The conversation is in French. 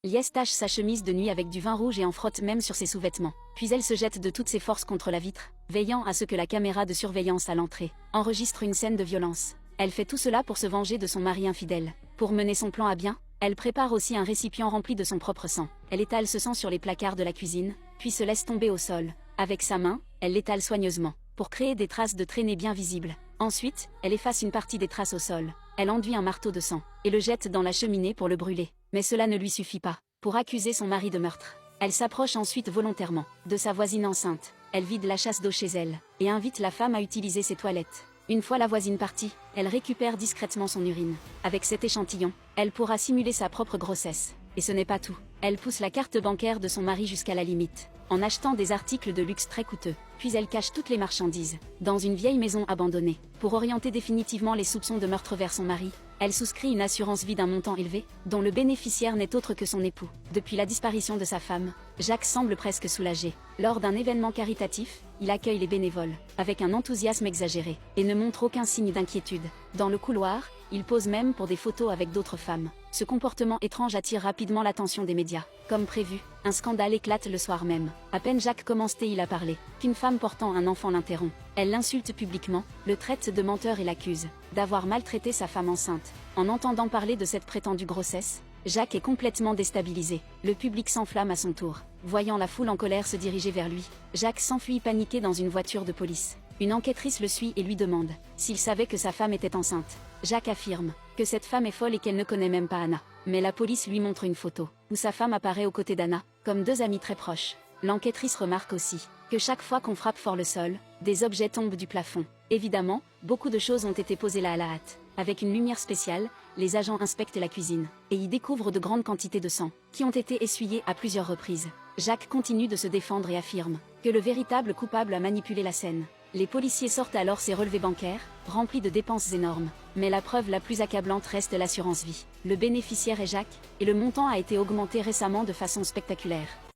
Lies tache sa chemise de nuit avec du vin rouge et en frotte même sur ses sous-vêtements. Puis elle se jette de toutes ses forces contre la vitre, veillant à ce que la caméra de surveillance à l'entrée enregistre une scène de violence. Elle fait tout cela pour se venger de son mari infidèle. Pour mener son plan à bien, elle prépare aussi un récipient rempli de son propre sang. Elle étale ce sang sur les placards de la cuisine, puis se laisse tomber au sol. Avec sa main, elle l'étale soigneusement, pour créer des traces de traînées bien visibles. Ensuite, elle efface une partie des traces au sol. Elle enduit un marteau de sang, et le jette dans la cheminée pour le brûler. Mais cela ne lui suffit pas. Pour accuser son mari de meurtre, elle s'approche ensuite volontairement de sa voisine enceinte. Elle vide la chasse d'eau chez elle, et invite la femme à utiliser ses toilettes. Une fois la voisine partie, elle récupère discrètement son urine. Avec cet échantillon, elle pourra simuler sa propre grossesse. Et ce n'est pas tout. Elle pousse la carte bancaire de son mari jusqu'à la limite, en achetant des articles de luxe très coûteux. Puis elle cache toutes les marchandises dans une vieille maison abandonnée. Pour orienter définitivement les soupçons de meurtre vers son mari, elle souscrit une assurance vie d'un montant élevé, dont le bénéficiaire n'est autre que son époux. Depuis la disparition de sa femme, Jacques semble presque soulagé. Lors d'un événement caritatif, il accueille les bénévoles, avec un enthousiasme exagéré, et ne montre aucun signe d'inquiétude. Dans le couloir, il pose même pour des photos avec d'autres femmes. Ce comportement étrange attire rapidement l'attention des médias. Comme prévu, un scandale éclate le soir même. À peine Jacques commence-t-il à parler, qu'une femme portant un enfant l'interrompt. Elle l'insulte publiquement, le traite de menteur et l'accuse d'avoir maltraité sa femme enceinte. En entendant parler de cette prétendue grossesse, Jacques est complètement déstabilisé. Le public s'enflamme à son tour. Voyant la foule en colère se diriger vers lui, Jacques s'enfuit paniqué dans une voiture de police. Une enquêtrice le suit et lui demande s'il savait que sa femme était enceinte. Jacques affirme que cette femme est folle et qu'elle ne connaît même pas Anna. Mais la police lui montre une photo où sa femme apparaît aux côtés d'Anna, comme deux amis très proches. L'enquêtrice remarque aussi que chaque fois qu'on frappe fort le sol, des objets tombent du plafond. Évidemment, beaucoup de choses ont été posées là à la hâte. Avec une lumière spéciale, les agents inspectent la cuisine et y découvrent de grandes quantités de sang, qui ont été essuyées à plusieurs reprises. Jacques continue de se défendre et affirme que le véritable coupable a manipulé la scène. Les policiers sortent alors ses relevés bancaires, remplis de dépenses énormes. Mais la preuve la plus accablante reste l'assurance vie. Le bénéficiaire est Jacques, et le montant a été augmenté récemment de façon spectaculaire.